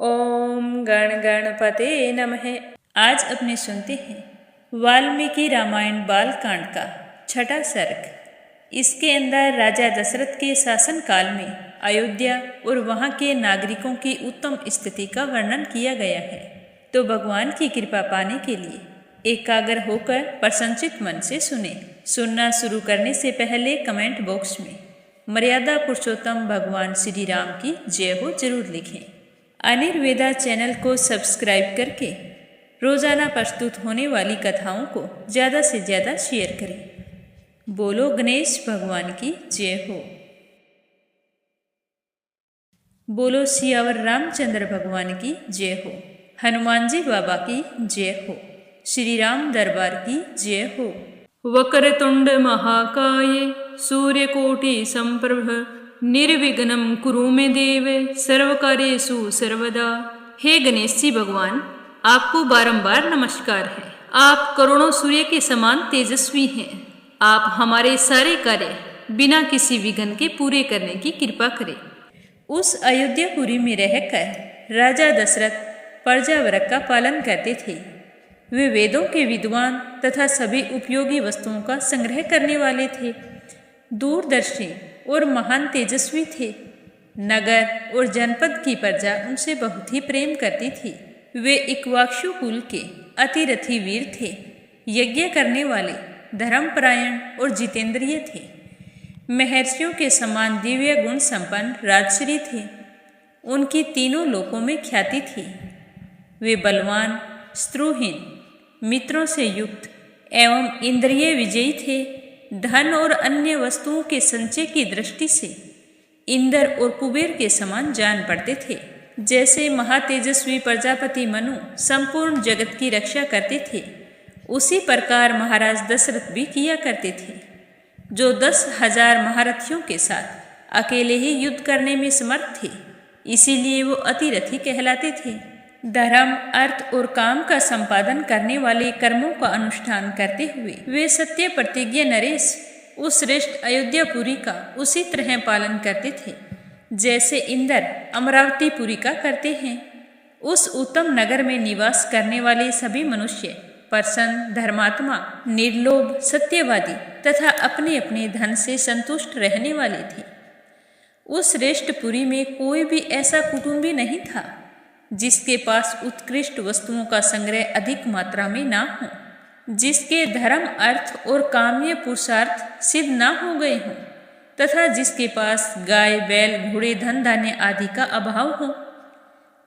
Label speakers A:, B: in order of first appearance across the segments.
A: ओम गण गणपते नमः। आज अपने सुनते हैं वाल्मीकि रामायण बालकांड का छठा सर्ग। इसके अंदर राजा दशरथ के शासन काल में अयोध्या और वहाँ के नागरिकों की उत्तम स्थिति का वर्णन किया गया है। तो भगवान की कृपा पाने के लिए एकाग्र होकर प्रसन्नचित मन से सुने। सुनना शुरू करने से पहले कमेंट बॉक्स में मर्यादा पुरुषोत्तम भगवान श्री राम की जय हो जरूर लिखें। अनिर्वेदा चैनल को सब्सक्राइब करके रोजाना प्रस्तुत होने वाली कथाओं को ज़्यादा से ज़्यादा शेयर करें। बोलो गणेश भगवान की जय हो। बोलो सियावर रामचंद्र भगवान की जय हो। हनुमान जी बाबा की जय हो। श्री राम दरबार की जय हो। वक्रतुंड महाकाय सूर्यकोटि संप्रभ निर्विघ्नं कुरु मे देव सर्वकार्येषु सर्वदा। हे गणेश जी भगवान, आपको बारंबार नमस्कार है। आप करोड़ों सूर्य के समान तेजस्वी हैं। आप हमारे सारे कार्य बिना किसी विघ्न के पूरे करने की कृपा करें। उस अयोध्यापुरी में रहकर राजा दशरथ प्रजावर्ग का पालन करते थे। वे वेदों के विद्वान तथा सभी उपयोगी वस्तुओं का संग्रह करने वाले थे। दूरदर्शी और महान तेजस्वी थे। नगर और जनपद की प्रजा उनसे बहुत ही प्रेम करती थी। वे इक्ष्वाकु कुल के अतिरथी वीर थे। यज्ञ करने वाले, धर्मपरायण और जितेंद्रिय थे। महर्षियों के समान दिव्य गुण संपन्न राजश्री थे। उनकी तीनों लोकों में ख्याति थी। वे बलवान, स्त्रुहीन, मित्रों से युक्त एवं इंद्रिय विजयी थे। धन और अन्य वस्तुओं के संचय की दृष्टि से इंद्र और कुबेर के समान जान पड़ते थे। जैसे महातेजस्वी प्रजापति मनु संपूर्ण जगत की रक्षा करते थे, उसी प्रकार महाराज दशरथ भी किया करते थे, जो 10,000 महारथियों के साथ अकेले ही युद्ध करने में समर्थ थे। इसीलिए वो अतिरथी कहलाते थे। धर्म, अर्थ और काम का संपादन करने वाले कर्मों का अनुष्ठान करते हुए वे सत्य प्रतिज्ञ नरेश उस श्रेष्ठ अयोध्यापुरी का उसी तरह पालन करते थे जैसे इंद्र अमरावतीपुरी का करते हैं। उस उत्तम नगर में निवास करने वाले सभी मनुष्य प्रसन्न, धर्मात्मा, निर्लोभ, सत्यवादी तथा अपने अपने धन से संतुष्ट रहने वाले थे। उस श्रेष्ठ पुरी में कोई भी ऐसा कुटुंबी नहीं था जिसके पास उत्कृष्ट वस्तुओं का संग्रह अधिक मात्रा में ना हो, जिसके धर्म, अर्थ और काम्य पुरुषार्थ सिद्ध ना हो गए हों तथा जिसके पास गाय, बैल, घोड़े, धन धान्य आदि का अभाव हो।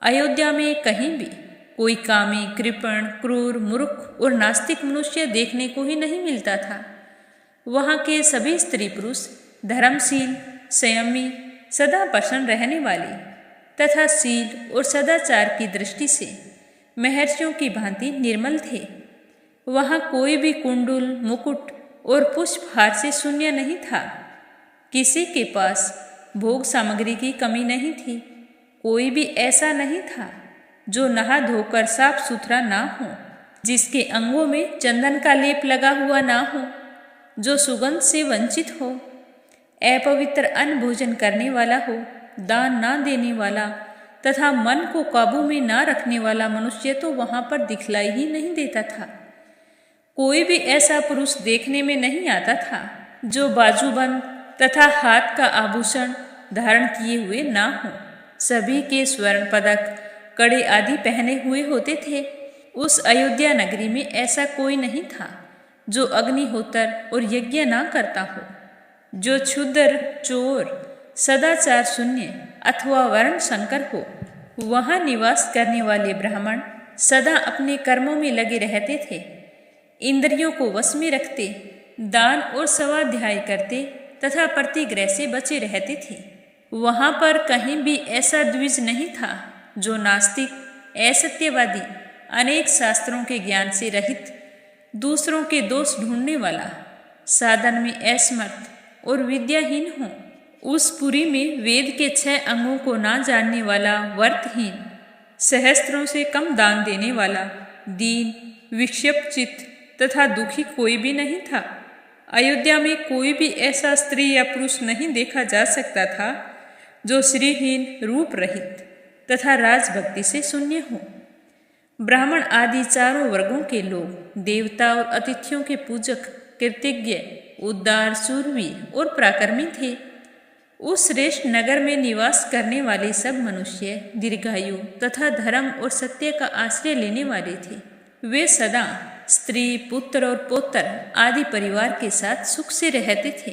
A: अयोध्या में कहीं भी कोई कामी, कृपण, क्रूर, मूर्ख और नास्तिक मनुष्य देखने को ही नहीं मिलता था। वहाँ के सभी स्त्री पुरुष धर्मशील, संयमी, सदा प्रसन्न रहने वाले तथा शील और सदाचार की दृष्टि से महर्षियों की भांति निर्मल थे। वहाँ कोई भी कुंडल, मुकुट और पुष्पहार से शून्य नहीं था। किसी के पास भोग सामग्री की कमी नहीं थी। कोई भी ऐसा नहीं था जो नहा धोकर साफ सुथरा ना हो, जिसके अंगों में चंदन का लेप लगा हुआ ना हो, जो सुगंध से वंचित हो, अपवित्र अन्न भोजन करने वाला हो, दान ना देने वाला तथा मन को काबू में ना रखने वाला मनुष्य तो वहाँ पर दिखलाई ही नहीं देता था। कोई भी ऐसा पुरुष देखने में नहीं आता था जो बाजूबंद तथा हाथ का आभूषण धारण किए हुए ना हो। सभी के स्वर्ण पदक, कड़े आदि पहने हुए होते थे। उस अयोध्या नगरी में ऐसा कोई नहीं था जो अग्निहोत्र और यज्ञ ना करता हो, जो क्षुद्र, चोर, सदाचार शून्य अथवा वर्ण संकर हो। वहाँ निवास करने वाले ब्राह्मण सदा अपने कर्मों में लगे रहते थे, इंद्रियों को वश में रखते, दान और स्वाध्याय करते तथा प्रतिग्रह से बचे रहते थे। वहाँ पर कहीं भी ऐसा द्विज नहीं था जो नास्तिक, असत्यवादी, अनेक शास्त्रों के ज्ञान से रहित, दूसरों के दोष ढूंढने वाला, साधन में असमर्थ और विद्याहीन हो। उस पुरी में वेद के 6 अंगों को ना जानने वाला, व्रतहीन, सहस्त्रों से कम दान देने वाला, दीन, विक्षिप्त चित्त तथा दुखी कोई भी नहीं था। अयोध्या में कोई भी ऐसा स्त्री या पुरुष नहीं देखा जा सकता था जो श्रीहीन, रूप रहित तथा राजभक्ति से शून्य हो। ब्राह्मण आदि चारों वर्गों के लोग देवता और अतिथियों के पूजक, कृतज्ञ, उदार, शूरवीर और पराक्रमी थे। उस श्रेष्ठ नगर में निवास करने वाले सब मनुष्य दीर्घायु तथा धर्म और सत्य का आश्रय लेने वाले थे। वे सदा स्त्री, पुत्र और पौत्र आदि परिवार के साथ सुख से रहते थे।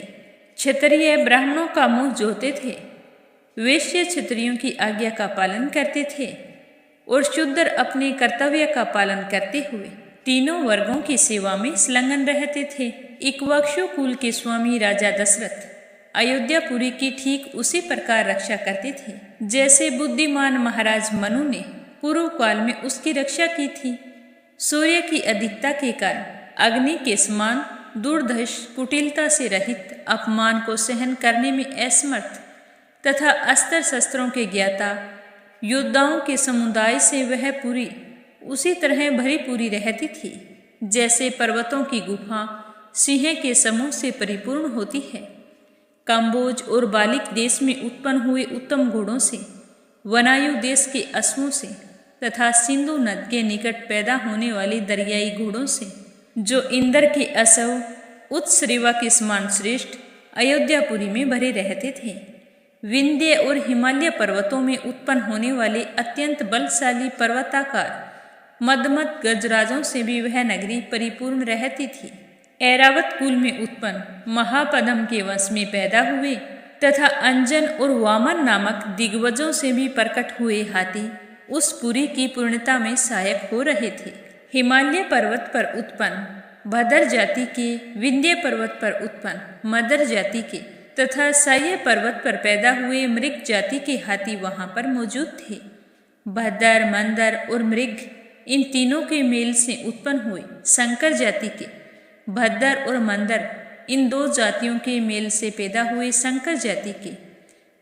A: क्षत्रिय ब्राह्मणों का मुंह जोते थे, वैश्य क्षत्रियों की आज्ञा का पालन करते थे और शूद्र अपने कर्तव्य का पालन करते हुए तीनों वर्गों की सेवा में संलग्न रहते थे। इक्ष्वाकु कुल के स्वामी राजा दशरथ अयोध्यापुरी की ठीक उसी प्रकार रक्षा करते थे जैसे बुद्धिमान महाराज मनु ने पूर्व काल में उसकी रक्षा की थी। सूर्य की अधिकता के कारण अग्नि के समान दुर्धर्ष, कुटिलता से रहित, अपमान को सहन करने में असमर्थ तथा अस्त्र शस्त्रों के ज्ञाता योद्धाओं के समुदाय से वह पूरी उसी तरह भरी पूरी रहती थी जैसे पर्वतों की गुफा सिंह के समूह से परिपूर्ण होती है। काम्बोज और बालिक देश में उत्पन्न हुए उत्तम घोड़ों से, वनायु देश के अश्वों से तथा सिंधु नद के निकट पैदा होने वाले दरियाई घोड़ों से, जो इंद्र के अश्व उत्सरेवा के समान श्रेष्ठ अयोध्यापुरी में भरे रहते थे। विंध्य और हिमालय पर्वतों में उत्पन्न होने वाले अत्यंत बलशाली पर्वताकार मदमद गजराजों से भी वह नगरी परिपूर्ण रहती थी। ऐरावत कुल में उत्पन्न महापद्म के वंश में पैदा हुए तथा अंजन और वामन नामक दिग्गजों से भी प्रकट हुए हाथी उस पुरी की पूर्णता में सहायक हो रहे थे। हिमालय पर्वत पर उत्पन्न भद्र जाति के, विंध्य पर्वत पर उत्पन्न मदर जाति के तथा साह्य पर्वत पर पैदा हुए मृग जाति के हाथी वहां पर मौजूद थे। भद्र, मंदर और मृग इन तीनों के मेल से उत्पन्न हुए शंकर जाति के, भद्र और मंदर इन दो जातियों के मेल से पैदा हुए शंकर जाति के,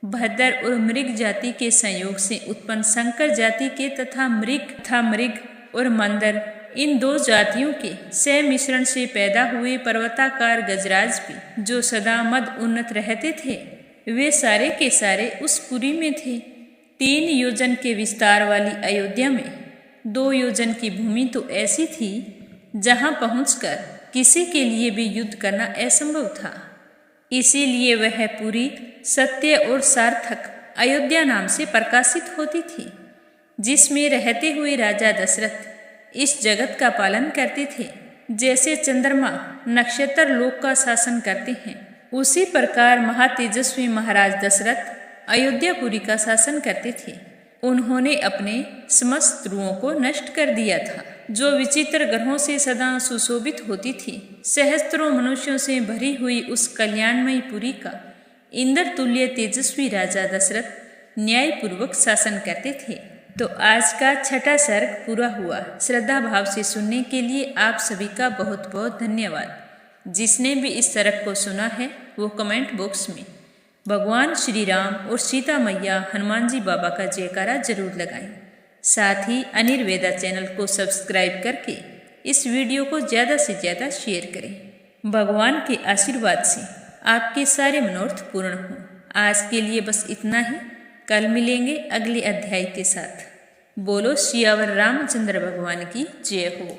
A: भद्र और मृग जाति के संयोग से उत्पन्न शंकर जाति के तथा मृग और मंदर इन दो जातियों के मिश्रण से पैदा हुए पर्वताकार गजराज भी, जो सदा मद उन्नत रहते थे, वे सारे के सारे उस पुरी में थे। 3 योजन के विस्तार वाली अयोध्या में 2 योजन की भूमि तो ऐसी थी जहां पहुंचकर किसी के लिए भी युद्ध करना असंभव था। इसीलिए वह पुरी सत्य और सार्थक अयोध्या नाम से प्रकाशित होती थी, जिसमें रहते हुए राजा दशरथ इस जगत का पालन करते थे। जैसे चंद्रमा नक्षत्र लोक का शासन करते हैं, उसी प्रकार महातेजस्वी महाराज दशरथ अयोध्यापुरी का शासन करते थे। उन्होंने अपने समस्त शत्रुओं को नष्ट कर दिया था, जो विचित्र ग्रहों से सदा सुशोभित होती थी। सहस्त्रों मनुष्यों से भरी हुई उस कल्याणमयी पुरी का इंद्र तुल्य तेजस्वी राजा दशरथ न्यायपूर्वक शासन करते थे। तो आज का 6ठा सर्ग पूरा हुआ। श्रद्धा भाव से सुनने के लिए आप सभी का बहुत बहुत धन्यवाद। जिसने भी इस सर्ग को सुना है वो कमेंट बॉक्स में भगवान श्री राम और सीता मैया हनुमान जी बाबा का जयकारा जरूर लगाएं। साथ ही अनिर्वेदा चैनल को सब्सक्राइब करके इस वीडियो को ज़्यादा से ज़्यादा शेयर करें। भगवान के आशीर्वाद से आपके सारे मनोरथ पूर्ण हों। आज के लिए बस इतना ही। कल मिलेंगे अगले अध्याय के साथ। बोलो सियावर रामचंद्र भगवान की जय हो।